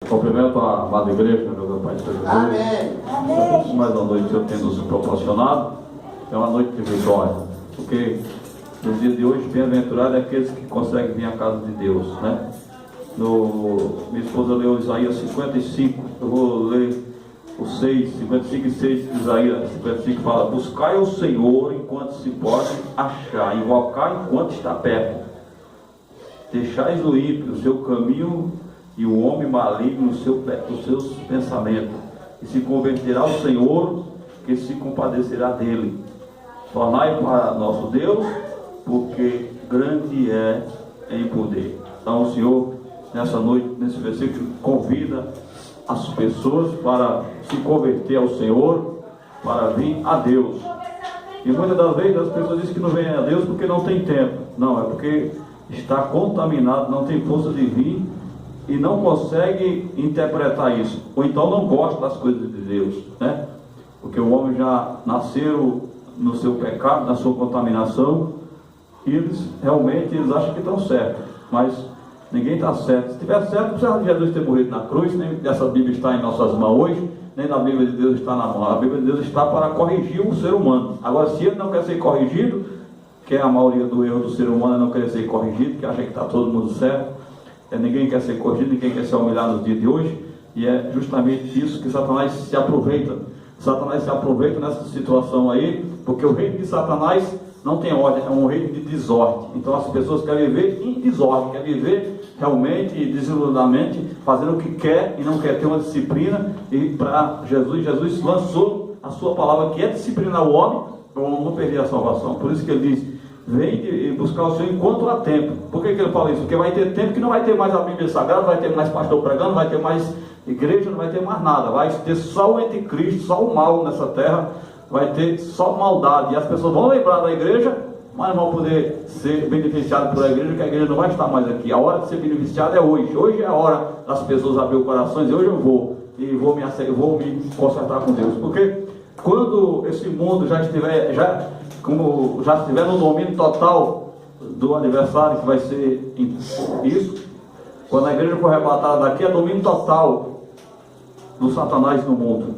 Cumprimento a amada igreja, meu Pai de Jesus. Amém. Mais uma noite que eu tenho nos proporcionado. É uma noite de vitória. Porque no dia de hoje, bem-aventurado é aqueles que conseguem vir à casa de Deus, né? Minha esposa leu Isaías 55. Eu vou ler o 6, 55 e 6 de Isaías 55 fala: buscai o Senhor enquanto se pode achar, invocai enquanto está perto. Deixais o ímpio o seu caminho e o homem maligno os seus pensamentos, e se converterá ao Senhor, que se compadecerá dele. Tornai para nosso Deus, porque grande é em poder. Então o Senhor, nessa noite, nesse versículo, convida as pessoas para se converter ao Senhor, para vir a Deus. E muitas das vezes as pessoas dizem que não vêm a Deus porque não tem tempo. Não, é porque está contaminado, não tem força de vir e não consegue interpretar isso, ou então não gosta das coisas de Deus, né? Porque o homem já nasceu no seu pecado, na sua contaminação, e eles acham que estão certos, mas ninguém está certo. Se estiver certo, não precisa de Jesus ter morrido na cruz, nem dessa Bíblia está em nossas mãos hoje, nem da Bíblia de Deus está na mão. A Bíblia de Deus está para corrigir o ser humano. Agora, se ele não quer ser corrigido, que é a maioria do erro do ser humano, é não querer ser corrigido, que acha que está todo mundo certo. Ninguém quer ser corrigido, ninguém quer ser humilhado no dia de hoje, e é justamente isso que Satanás se aproveita. Satanás se aproveita nessa situação aí, porque o reino de Satanás não tem ordem, é um reino de desordem. Então as pessoas querem viver em desordem, querem viver realmente desiludidamente, fazendo o que quer e não quer ter uma disciplina. E para Jesus lançou a sua palavra, que é disciplinar o homem para o homem não perder a salvação. Por isso que ele diz: vem buscar o Senhor enquanto há tempo. Por que ele fala isso? Porque vai ter tempo que não vai ter mais a Bíblia Sagrada, vai ter mais pastor pregando, vai ter mais igreja, não vai ter mais nada. Vai ter só o anticristo, só o mal nessa terra, vai ter só maldade. E as pessoas vão lembrar da igreja, mas não vão poder ser beneficiadas por a igreja, porque a igreja não vai estar mais aqui. A hora de ser beneficiada é hoje. Hoje é a hora das pessoas abrir o coração e dizer: hoje eu vou me consertar com Deus. Porque quando esse mundo já estiver no domínio total do aniversário, que vai ser isso, quando a igreja for arrebatada daqui, é domínio total do Satanás no mundo.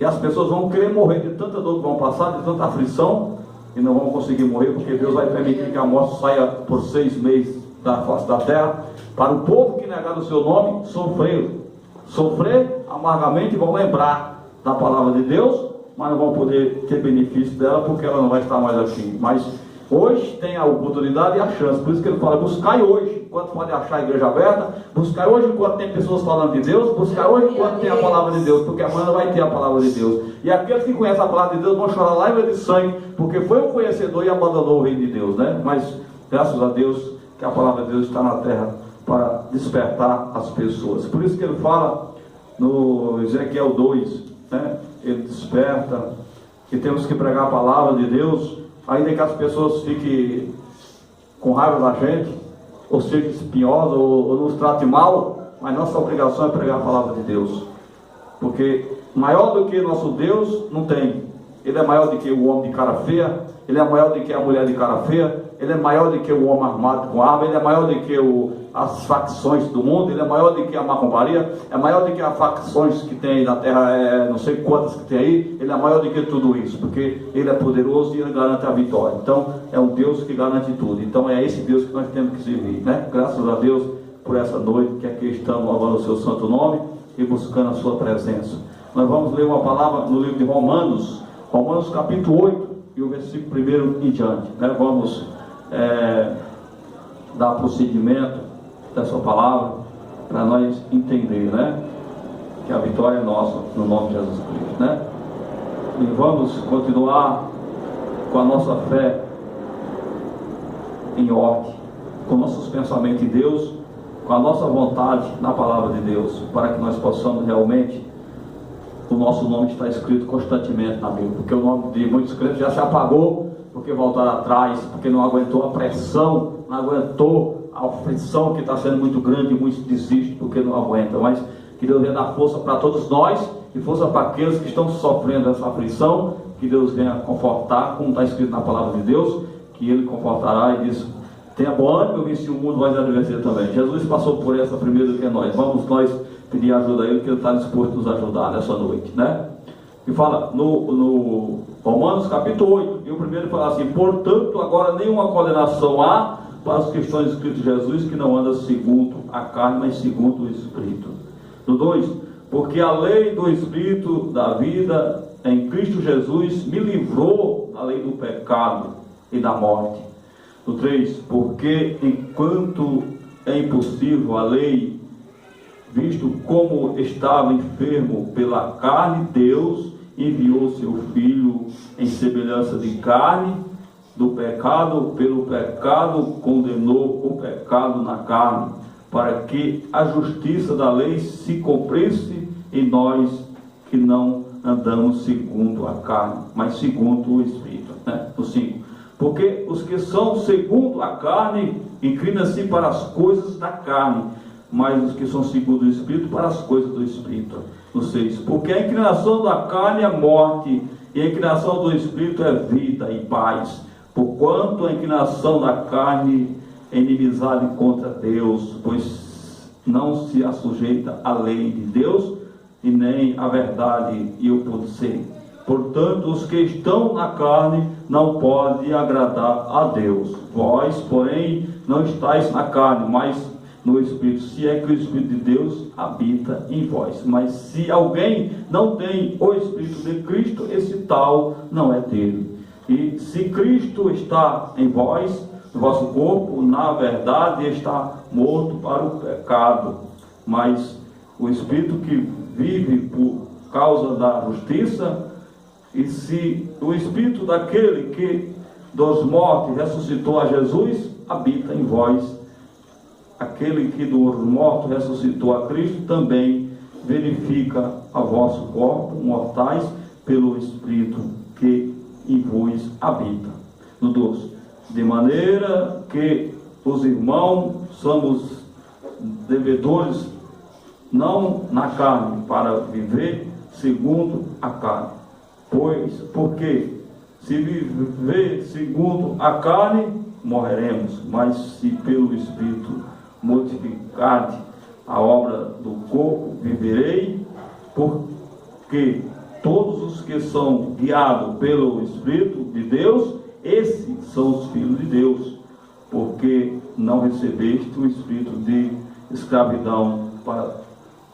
E as pessoas vão querer morrer de tanta dor que vão passar, de tanta aflição, e não vão conseguir morrer, porque Deus vai permitir que a morte saia por 6 meses da face da terra, para o povo que negar o seu nome sofrer amargamente, e vão lembrar da palavra de Deus, mas não vão poder ter benefício dela, porque ela não vai estar mais aqui. Mas hoje tem a oportunidade e a chance. Por isso que ele fala: buscai hoje, enquanto pode achar a igreja aberta, buscai hoje enquanto tem pessoas falando de Deus, buscai hoje enquanto tem a palavra de Deus, porque amanhã vai ter a palavra de Deus. E aqueles que conhecem a palavra de Deus vão chorar lágrimas de sangue, porque foi um conhecedor e abandonou o reino de Deus, né? Mas graças a Deus que a palavra de Deus está na terra para despertar as pessoas. Por isso que ele fala no Ezequiel 2, né? Ele desperta que temos que pregar a palavra de Deus, ainda que as pessoas fiquem com raiva da gente, ou sejam espinhosas, ou nos tratem mal, mas nossa obrigação é pregar a palavra de Deus, porque maior do que nosso Deus não tem. Ele é maior do que o homem de cara feia, ele é maior do que a mulher de cara feia, ele é maior do que o homem armado com arma, ele é maior do que as facções do mundo, ele é maior do que a macumbaria, é maior do que as facções que tem aí na terra, não sei quantas que tem aí, ele é maior do que tudo isso, porque ele é poderoso e ele garante a vitória. Então é um Deus que garante tudo. Então é esse Deus que nós temos que servir, né? Graças a Deus por essa noite que aqui estamos louvando o seu santo nome e buscando a sua presença. Nós vamos ler uma palavra no livro de Romanos capítulo 8 e o versículo 1 em diante, né? Vamos dar prosseguimento dessa palavra para nós entender, né, que a vitória é nossa no nome de Jesus Cristo, né? E vamos continuar com a nossa fé em ordem, com nossos pensamentos em Deus, com a nossa vontade na palavra de Deus, para que nós possamos realmente, o nosso nome está escrito constantemente na Bíblia, porque o nome de muitos crentes já se apagou, porque voltaram atrás, porque não aguentou a pressão, não aguentou a aflição que está sendo muito grande, e muitos desistem porque não aguentam. Mas que Deus venha dar força para todos nós, e força para aqueles que estão sofrendo essa aflição, que Deus venha confortar, como está escrito na palavra de Deus, que Ele confortará e diz: tenha bom ânimo, eu venci o mundo, mas a vencer também. Jesus passou por essa primeiro do que nós. Vamos nós pedir ajuda a Ele, que Ele está disposto a nos ajudar nessa noite, né? E fala no Romanos capítulo 8, e o primeiro fala assim: portanto, agora nenhuma condenação há para os que estão escritos em Jesus, que não anda segundo a carne, mas segundo o Espírito. No 2, porque a lei do Espírito da vida em Cristo Jesus me livrou da lei do pecado e da morte. No 3, porque enquanto é impossível a lei, visto como estava enfermo pela carne, Deus enviou seu Filho em semelhança de carne do pecado, pelo pecado condenou o pecado na carne, para que a justiça da lei se cumprisse em nós que não andamos segundo a carne, mas segundo o Espírito, né? O 5, porque os que são segundo a carne inclinam-se para as coisas da carne, mas os que são segundo o Espírito para as coisas do Espírito. No 6, porque a inclinação da carne é morte, e a inclinação do Espírito é vida e paz, porquanto a inclinação da carne é inimizade contra Deus, pois não se assujeita à lei de Deus, e nem à verdade e o poder. Portanto, os que estão na carne não podem agradar a Deus. Vós, porém, não estáis na carne, mas no Espírito, se é que o Espírito de Deus habita em vós. Mas se alguém não tem o Espírito de Cristo, esse tal não é dele. E se Cristo está em vós, o vosso corpo, na verdade, está morto para o pecado, mas o Espírito que vive por causa da justiça. E se o Espírito daquele que dos mortos ressuscitou a Jesus habita em vós, aquele que dos mortos ressuscitou a Cristo também verifica a vosso corpo mortais pelo Espírito que em vós habita. No 12, de maneira que os irmãos somos devedores não na carne, para viver segundo a carne. Porque se viver segundo a carne, morreremos, mas se pelo Espírito mortificar a obra do corpo, viverei, porque todos os que são guiados pelo Espírito de Deus, esses são os filhos de Deus, porque não recebeste o espírito de escravidão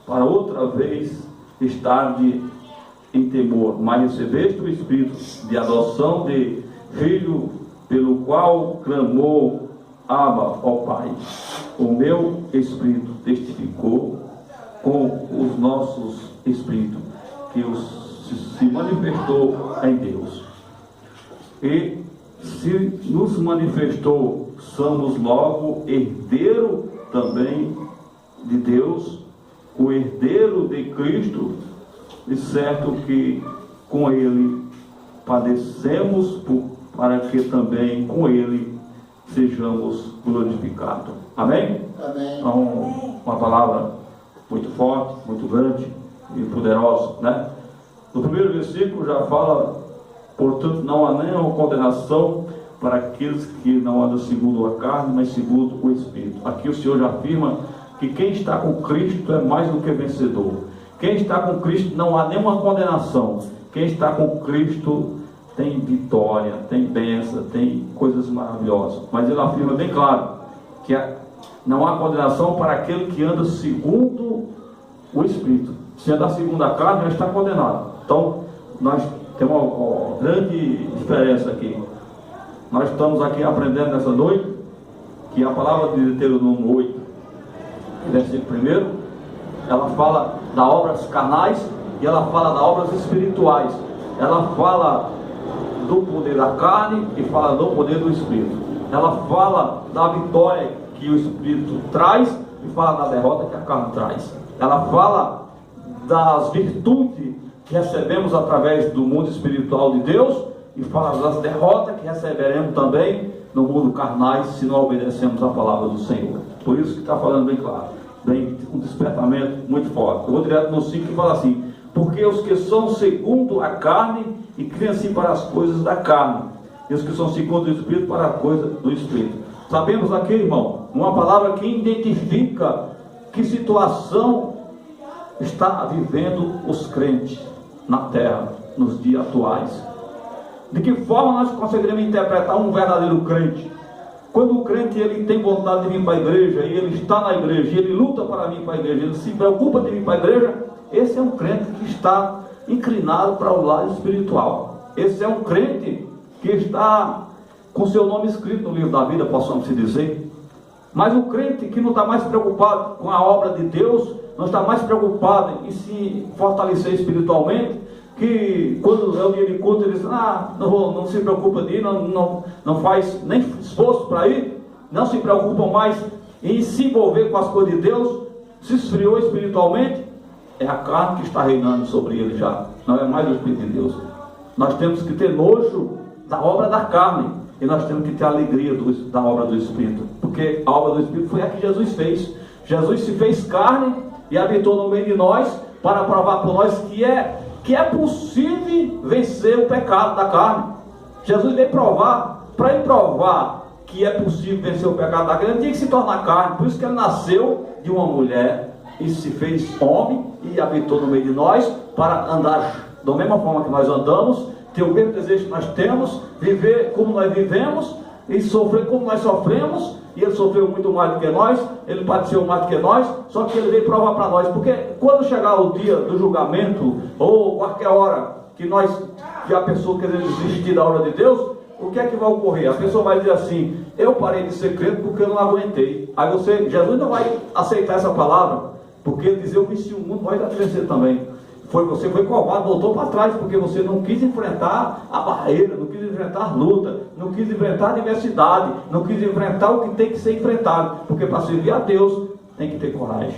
para outra vez estar em temor, mas recebeste o espírito de adoção de filho, pelo qual clamou: Abba, ó Pai. O meu espírito testificou com os nossos espíritos que se manifestou em Deus. E se nos manifestou, somos logo herdeiro também de Deus, o herdeiro de Cristo, de certo que com ele padecemos, para que também com ele sejamos glorificados. Amém? Amém. Então, uma palavra muito forte, muito grande e poderosa, né? No primeiro versículo já fala: portanto, não há nenhuma condenação para aqueles que não andam segundo a carne, mas segundo o Espírito. Aqui o Senhor já afirma que quem está com Cristo é mais do que vencedor. Quem está com Cristo não há nenhuma condenação. Quem está com Cristo tem vitória, tem bênção, tem coisas maravilhosas. Mas ele afirma bem claro que não há condenação para aquele que anda segundo o Espírito. Se andar segundo a carne, já está condenado. Então, nós temos uma grande diferença aqui. Nós estamos aqui aprendendo nessa noite que a palavra de Deuteronômio 8, versículo 1, ela fala das obras carnais e ela fala das obras espirituais. Ela fala do poder da carne e fala do poder do Espírito. Ela fala da vitória que o Espírito traz e fala da derrota que a carne traz. Ela fala das virtudes que recebemos através do mundo espiritual de Deus e fala das derrotas que receberemos também no mundo carnal se não obedecemos a palavra do Senhor. Por isso que está falando bem claro, bem, um despertamento muito forte. Eu vou direto no 5 que fala assim: porque os que são segundo a carne inclinam-se para as coisas da carne, e os que são segundo o Espírito para a coisa do Espírito. Sabemos aqui, irmão, uma palavra que identifica que situação está vivendo os crentes na terra, nos dias atuais? De que forma nós conseguiremos interpretar um verdadeiro crente? Quando o crente ele tem vontade de vir para a igreja, e ele está na igreja, e ele luta para vir para a igreja, ele se preocupa de vir para a igreja, esse é um crente que está inclinado para o lado espiritual. Esse é um crente que está com seu nome escrito no livro da vida, possamos se dizer. Mas o crente que não está mais preocupado com a obra de Deus, não está mais preocupado em se fortalecer espiritualmente, que quando é o dia de culto ele diz, não se preocupa de ir, não faz nem esforço para ir, não se preocupa mais em se envolver com as coisas de Deus, se esfriou espiritualmente, é a carne que está reinando sobre ele já, não é mais o Espírito de Deus. Nós temos que ter nojo da obra da carne, e nós temos que ter alegria da obra do Espírito, porque a obra do Espírito foi a que Jesus fez. Jesus se fez carne e habitou no meio de nós, para provar por nós que é possível vencer o pecado da carne. Jesus veio provar, para ele provar que é possível vencer o pecado da carne, ele tinha que se tornar carne. Por isso que ele nasceu de uma mulher e se fez homem e habitou no meio de nós, para andar da mesma forma que nós andamos, ter o mesmo desejo que nós temos, viver como nós vivemos e sofrer como nós sofremos. E ele sofreu muito mais do que nós, ele padeceu mais do que nós, só que ele veio provar para nós, porque quando chegar o dia do julgamento, ou qualquer hora que a pessoa querer desistir da obra de Deus, o que é que vai ocorrer? A pessoa vai dizer assim, eu parei de ser crente porque eu não aguentei. Aí Jesus não vai aceitar essa palavra, porque ele diz, eu venci o mundo, vai vencer também. Você foi covarde, voltou para trás, porque você não quis enfrentar a barreira, não quis enfrentar a luta, não quis enfrentar a adversidade, não quis enfrentar o que tem que ser enfrentado, porque para servir a Deus tem que ter coragem,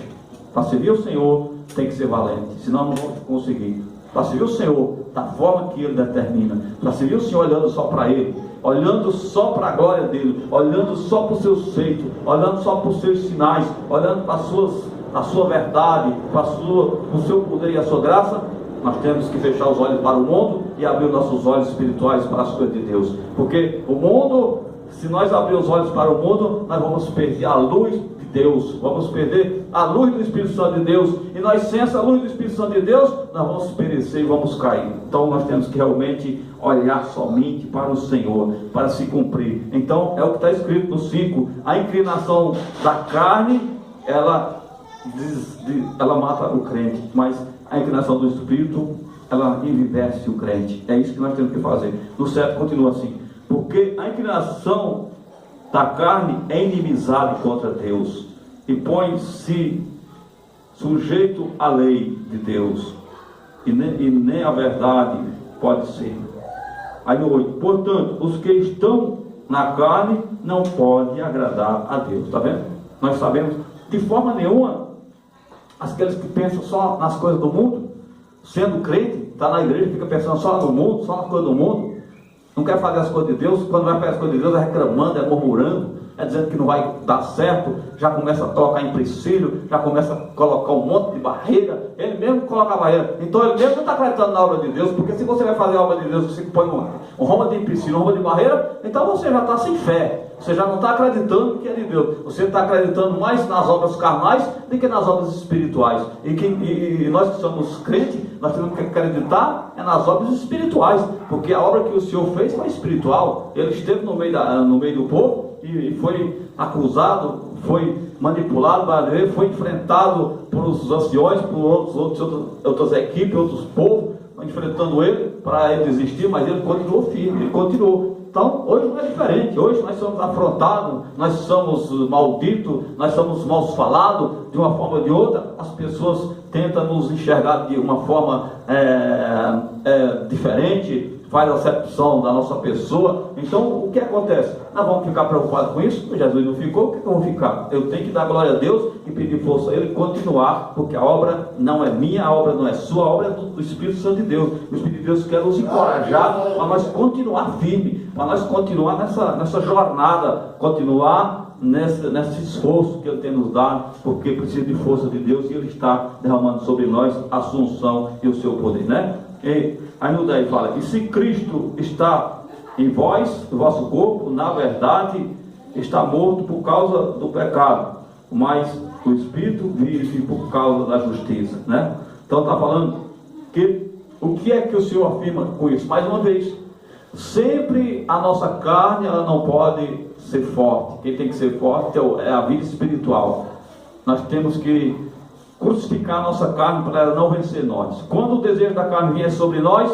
para servir o Senhor tem que ser valente, senão não vamos conseguir. Para servir o Senhor da forma que Ele determina, para servir o Senhor olhando só para Ele, olhando só para a glória dEle, olhando só para os seus feitos, olhando só para os seus sinais, olhando para a sua verdade, para o seu poder e a sua graça, nós temos que fechar os olhos para o mundo e abrir os nossos olhos espirituais para as coisas de Deus, porque o mundo, se nós abrir os olhos para o mundo, nós vamos perder a luz de Deus, vamos perder a luz do Espírito Santo de Deus, e nós sem essa luz do Espírito Santo de Deus, nós vamos perecer e vamos cair. Então nós temos que realmente olhar somente para o Senhor, para se cumprir. Então é o que está escrito no 5, a inclinação da carne, ela mata o crente, mas a inclinação do Espírito, ela envivece o crente. É isso que nós temos que fazer. No 7 continua assim, porque a inclinação da carne é inimizade contra Deus, e põe-se sujeito à lei de Deus, e nem a verdade pode ser. Aí no 8, portanto, os que estão na carne não podem agradar a Deus. Está vendo? Nós sabemos, de forma nenhuma, aqueles que pensam só nas coisas do mundo, sendo crente, está na igreja, fica pensando só no mundo, só nas coisas do mundo, não quer fazer as coisas de Deus, quando vai fazer as coisas de Deus é reclamando, é murmurando, é dizendo que não vai dar certo, já começa a colocar empecilho, já começa a colocar um monte de barreira, ele mesmo coloca a barreira, então ele mesmo não está acreditando na obra de Deus, porque se você vai fazer a obra de Deus, você põe um roma de empecilho, um roma de barreira, então você já está sem fé, você já não está acreditando que é de Deus, você está acreditando mais nas obras carnais do que nas obras espirituais, e nós que somos crentes, nós temos que acreditar nas obras espirituais, porque a obra que o Senhor fez foi espiritual. Ele esteve no meio do povo e foi acusado, foi manipulado, foi enfrentado por os anciões, por outras equipes, outros povos, enfrentando ele para ele desistir, mas ele continuou firme, ele continuou. Então, hoje não é diferente, hoje nós somos afrontados, nós somos malditos, nós somos mal falados, de uma forma ou de outra, as pessoas tentam nos enxergar de uma forma diferente, faz acepção da nossa pessoa. Então, o que acontece? Nós vamos ficar preocupados com isso? Jesus não ficou, o que eu vou ficar? Eu tenho que dar glória a Deus e pedir força a Ele continuar, porque a obra não é minha, a obra não é sua, a obra é do Espírito Santo de Deus. O Espírito de Deus quer nos encorajar para nós continuar firme, para nós continuar nessa jornada, continuar nesse esforço que Ele tem nos dado, porque precisa de força de Deus e Ele está derramando sobre nós a sua unção e o seu poder, né? E aí no 10 fala, e se Cristo está em vós, o vosso corpo, na verdade, está morto por causa do pecado, mas o Espírito vive por causa da justiça, né? Então está falando que o que é que o Senhor afirma com isso? Mais uma vez, sempre a nossa carne ela não pode ser forte. Quem tem que ser forte é a vida espiritual. Nós temos que crucificar a nossa carne para ela não vencer nós. Quando o desejo da carne vier sobre nós,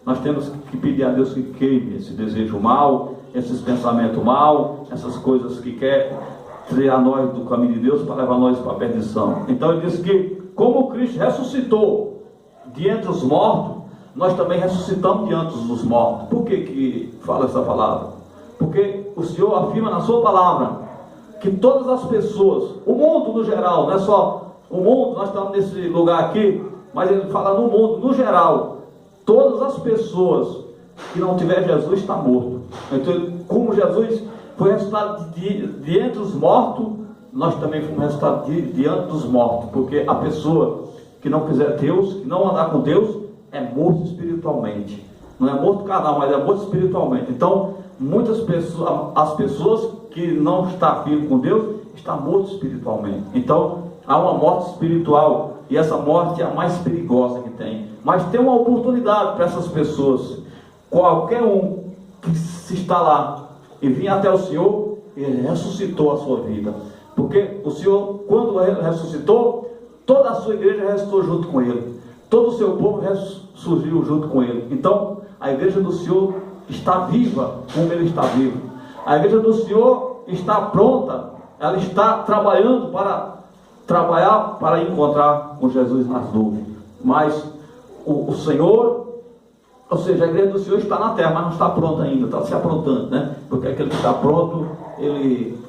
nós temos que pedir a Deus que queime esse desejo mal, esses pensamentos mal, essas coisas que quer tirar nós do caminho de Deus para levar nós para a perdição. Então ele diz que como Cristo ressuscitou de entre os mortos, nós também ressuscitamos diante dos mortos. Por que fala essa palavra? Porque o Senhor afirma na sua palavra que todas as pessoas, o mundo no geral, não é só o mundo, nós estamos nesse lugar aqui, mas ele fala no mundo, no geral, todas as pessoas que não tiver Jesus está morto. Então, como Jesus foi ressuscitado de entre os mortos, nós também fomos ressuscitados diante dos mortos, porque a pessoa que não quiser Deus, que não andar com Deus, é morto espiritualmente. Não é morto carnal, mas é morto espiritualmente. Então, muitas pessoas, as pessoas que não estão firmes com Deus, estão mortas espiritualmente. Então, há uma morte espiritual, e essa morte é a mais perigosa que tem. Mas tem uma oportunidade para essas pessoas. Qualquer um que se está lá e vinha até o Senhor, ele ressuscitou a sua vida. Porque o Senhor, quando ressuscitou, toda a sua igreja ressuscitou junto com ele. Todo o seu povo surgiu junto com ele. Então, a igreja do Senhor está viva como ele está vivo. A igreja do Senhor está pronta, ela está trabalhando para encontrar com Jesus nas nuvens. Mas o Senhor, ou seja, a igreja do Senhor está na terra, mas não está pronta ainda, está se aprontando, né? Porque aquele que está pronto, ele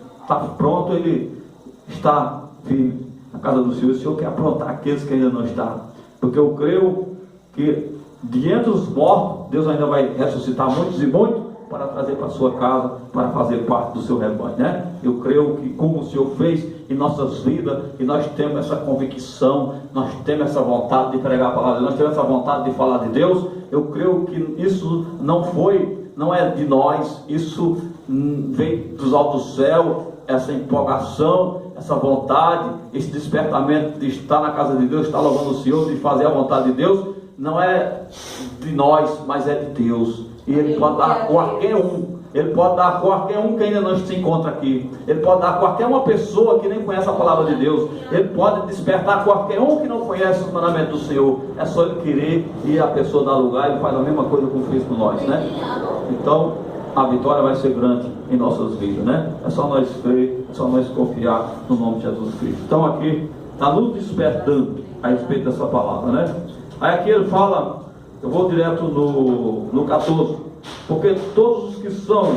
está firme na casa do Senhor. O Senhor quer aprontar aqueles que ainda não estão. Porque eu creio que de entre os mortos, Deus ainda vai ressuscitar muitos e muitos para trazer para a sua casa, para fazer parte do seu rebanho, né? Eu creio que como o Senhor fez em nossas vidas, e nós temos essa convicção, nós temos essa vontade de pregar a palavra, nós temos essa vontade de falar de Deus. Eu creio que isso não é de nós, isso veio dos altos do céu, essa empolgação, essa vontade, esse despertamento de estar na casa de Deus, estar louvando o Senhor, de fazer a vontade de Deus, não é de nós, mas é de Deus. E Ele pode dar a qualquer um. Ele pode dar a qualquer um que ainda não se encontra aqui. Ele pode dar a qualquer uma pessoa que nem conhece a palavra de Deus. Ele pode despertar qualquer um que não conhece os mandamentos do Senhor. É só ele querer e a pessoa dá lugar. Ele faz a mesma coisa como fez com nós, né? Então, a vitória vai ser grande em nossas vidas, né? É só nós crer, é só nós confiar no nome de Jesus Cristo. Então aqui está nos despertando a respeito dessa palavra, né? Aí aqui ele fala, eu vou direto no 14, porque todos os que são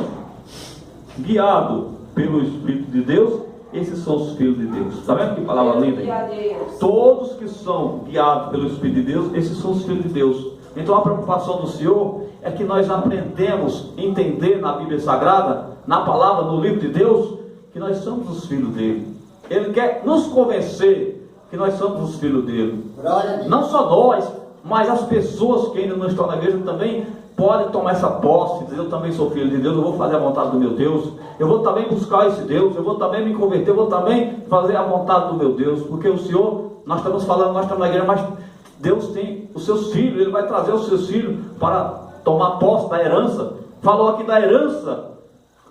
guiados pelo Espírito de Deus, esses são os filhos de Deus. Está vendo que palavra linda? Todos que são guiados pelo Espírito de Deus, esses são os filhos de Deus. Então a preocupação do Senhor é que nós aprendemos a entender na Bíblia Sagrada, na palavra, no livro de Deus, que nós somos os filhos dele. Ele quer nos convencer que nós somos os filhos dele. Não só nós, mas as pessoas que ainda não estão na igreja também podem tomar essa posse, dizer: eu também sou filho de Deus, eu vou fazer a vontade do meu Deus, eu vou também buscar esse Deus, eu vou também me converter, eu vou também fazer a vontade do meu Deus. Porque o Senhor, nós estamos falando, nós estamos na igreja, mas Deus tem os seus filhos, Ele vai trazer os seus filhos para tomar posse da herança. Falou aqui da herança,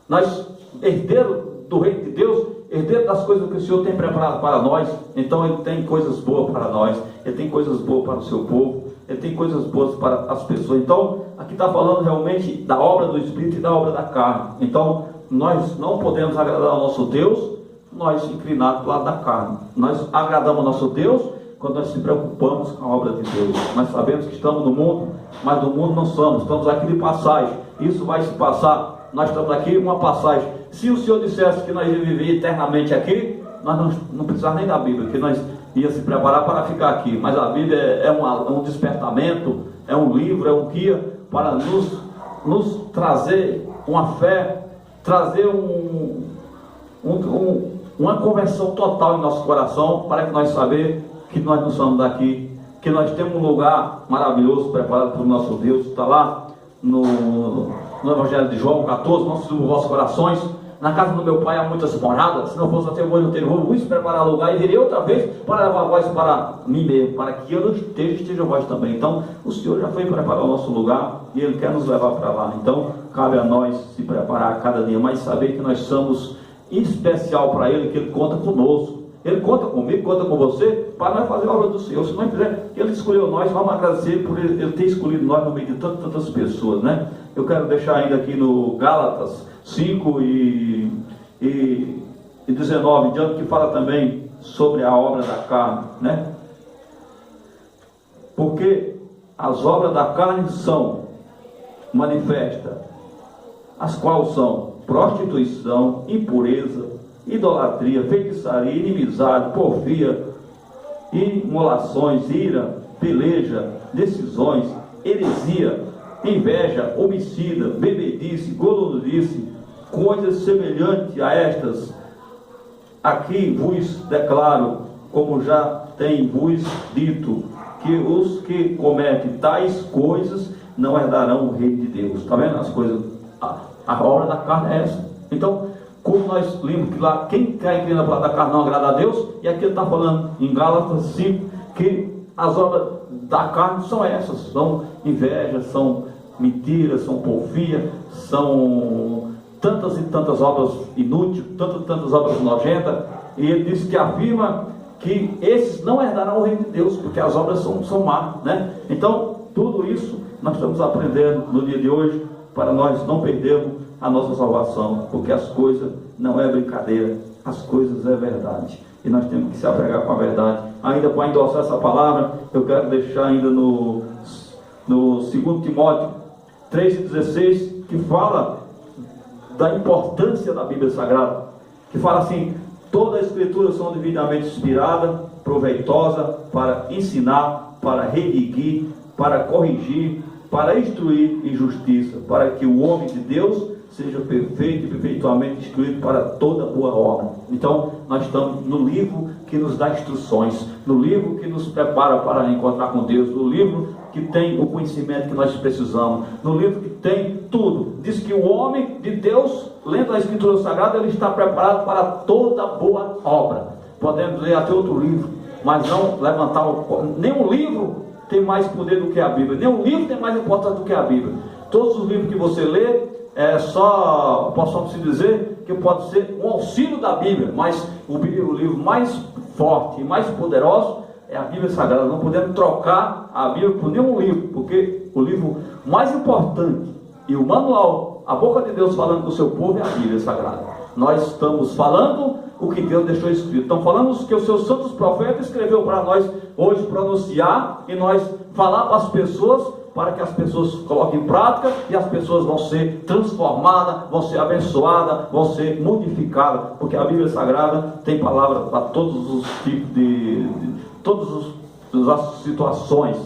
nós, herdeiros do reino de Deus, herdeiros das coisas que o Senhor tem preparado para nós. Então Ele tem coisas boas para nós, Ele tem coisas boas para o seu povo, Ele tem coisas boas para as pessoas. Então, aqui está falando realmente da obra do Espírito e da obra da carne. Então, nós não podemos agradar ao nosso Deus, nós inclinados para o lado da carne. Nós agradamos ao nosso Deus quando nós se preocupamos com a obra de Deus. Nós sabemos que estamos no mundo, mas do mundo não somos. Estamos aqui de passagem. Isso vai se passar. Nós estamos aqui uma passagem. Se o Senhor dissesse que nós íamos viver eternamente aqui, nós não precisávamos nem da Bíblia, que nós íamos se preparar para ficar aqui. Mas a Bíblia é um despertamento, é um livro, é um guia para nos trazer uma fé, trazer uma conversão total em nosso coração, para que nós saber que nós não somos daqui, que nós temos um lugar maravilhoso preparado pelo nosso Deus. Está lá no Evangelho de João 14, não se turbe os vossos corações, Na casa do meu pai há muitas moradas, se não fosse assim, eu vou preparar lugar e virei outra vez para levar vós para mim mesmo, para que eu não esteja vós também. Então, o Senhor já foi preparar o nosso lugar e Ele quer nos levar para lá. Então, cabe a nós se preparar cada dia mais, saber que nós somos especial para Ele, que Ele conta conosco. Ele conta comigo, conta com você, para nós fazer a obra do Senhor. Se não fizer, Ele escolheu nós, vamos agradecer por Ele ter escolhido nós no meio de tantas pessoas, né? Eu quero deixar ainda aqui no Gálatas 5 e 19, diante, que fala também sobre a obra da carne, né? Porque as obras da carne são manifestas, as quais são prostituição, impureza, idolatria, feitiçaria, inimizade, porfia, imolações, ira, peleja, decisões, heresia, inveja, homicida, bebedice, golosice, coisas semelhantes a estas. Aqui vos declaro, como já tem vos dito, que os que cometem tais coisas não herdarão o reino de Deus. Está vendo as coisas? A obra da carne é essa. Então, como nós lemos que lá, quem quer inclinar para da carne não agrada a Deus, e aqui ele está falando em Gálatas 5, que as obras da carne são essas, são inveja, são mentiras, são porfia, são tantas e tantas obras inúteis, tantas e tantas obras nojentas, e ele diz que afirma que esses não herdarão o reino de Deus, porque as obras são más, né? Então, tudo isso nós estamos aprendendo no dia de hoje, para nós não perdermos a nossa salvação, porque as coisas não é brincadeira, as coisas é verdade, e nós temos que se apegar com a verdade. Ainda para endossar essa palavra, eu quero deixar ainda no 2 Timóteo 3,16, que fala da importância da Bíblia Sagrada, que fala assim: toda a Escritura são devidamente inspirada, proveitosa para ensinar, para redigir, para corrigir, para instruir em justiça, para que o homem de Deus seja perfeito e perfeitamente instruído para toda boa obra. Então, nós estamos no livro que nos dá instruções, no livro que nos prepara para encontrar com Deus, no livro que tem o conhecimento que nós precisamos, no livro que tem tudo. Diz que o homem de Deus, lendo a Escritura Sagrada, ele está preparado para toda boa obra. Podemos ler até outro livro, mas não levantar nenhum livro tem mais poder do que a Bíblia, nenhum livro tem mais importância do que a Bíblia. Todos os livros que você lê, possamos dizer que pode ser um auxílio da Bíblia, mas o livro mais forte e mais poderoso é a Bíblia Sagrada. Não podemos trocar a Bíblia por nenhum livro, porque o livro mais importante e o manual, a boca de Deus falando com o seu povo, é a Bíblia Sagrada. Nós estamos falando o que Deus deixou escrito, estamos falando o que os seus santos profetas escreveu para nós hoje pronunciar, e nós falar para as pessoas, para que as pessoas coloquem em prática, e as pessoas vão ser transformadas, vão ser abençoadas, vão ser modificadas, porque a Bíblia Sagrada tem palavra para todos os tipos de todas as situações,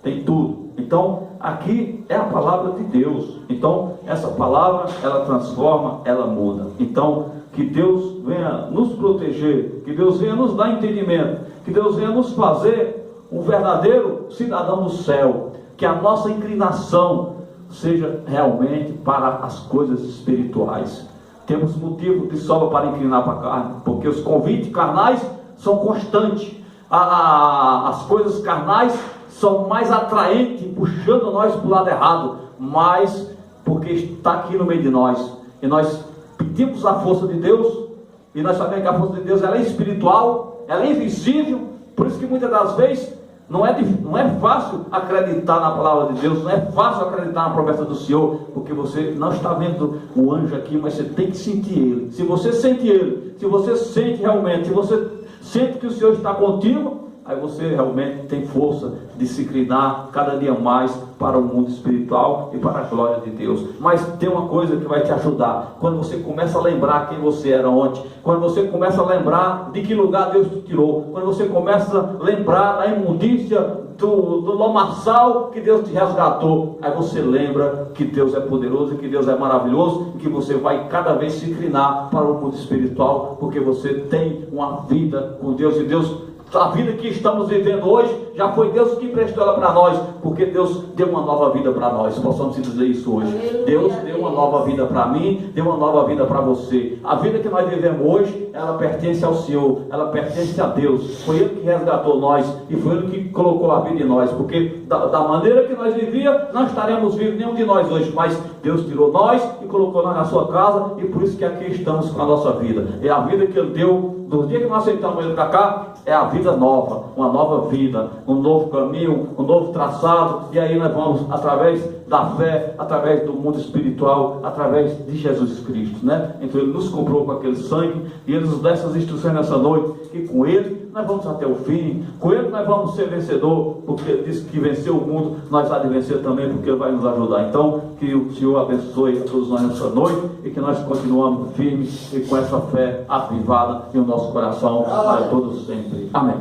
tem tudo. Então, aqui é a palavra de Deus. Então, essa palavra, ela transforma, ela muda. Então, que Deus venha nos proteger, que Deus venha nos dar entendimento, que Deus venha nos fazer um verdadeiro cidadão do céu, que a nossa inclinação seja realmente para as coisas espirituais. Temos motivo de sobra para inclinar para a carne, porque os convites carnais são constantes. As coisas carnais são mais atraentes, puxando nós para o lado errado, mas porque está aqui no meio de nós, e nós pedimos a força de Deus, e nós sabemos que a força de Deus, ela é espiritual, ela é invisível. Por isso que muitas das vezes não é fácil acreditar na palavra de Deus, não é fácil acreditar na promessa do Senhor, porque você não está vendo o anjo aqui, mas você tem que sentir ele. Se você sente ele, se você sente realmente, se você sente que o Senhor está contigo, aí você realmente tem força de se inclinar cada dia mais para o mundo espiritual e para a glória de Deus. Mas tem uma coisa que vai te ajudar: quando você começa a lembrar quem você era ontem, quando você começa a lembrar de que lugar Deus te tirou, quando você começa a lembrar da imundícia, do lomaçal que Deus te resgatou, aí você lembra que Deus é poderoso e que Deus é maravilhoso, e que você vai cada vez se inclinar para o mundo espiritual, porque você tem uma vida com Deus, e Deus A vida que estamos vivendo hoje, já foi Deus que emprestou ela para nós, porque Deus deu uma nova vida para nós. Possamos dizer isso hoje. Deus deu uma nova vida para mim, deu uma nova vida para você. A vida que nós vivemos hoje, ela pertence ao Senhor, ela pertence a Deus. Foi Ele que resgatou nós e foi Ele que colocou a vida em nós, porque da maneira que nós vivíamos, não estaremos vivos nenhum de nós hoje, mas Deus tirou nós e colocou nós na sua casa, e por isso que aqui estamos com a nossa vida. É a vida que Ele deu. Do dia que nós aceitamos Ele para cá, é a vida nova, uma nova vida, um novo caminho, um novo traçado, e aí nós vamos, através da fé, através do mundo espiritual, através de Jesus Cristo, né? Então Ele nos comprou com aquele sangue, e Ele nos dá essas instruções nessa noite, que com Ele nós vamos até o fim, com Ele nós vamos ser vencedor, porque Ele disse que venceu o mundo, nós há de vencer também, porque Ele vai nos ajudar. Então, que o Senhor abençoe a todos nós nessa noite, e que nós continuamos firmes e com essa fé avivada em nosso coração, para todos sempre. Amém.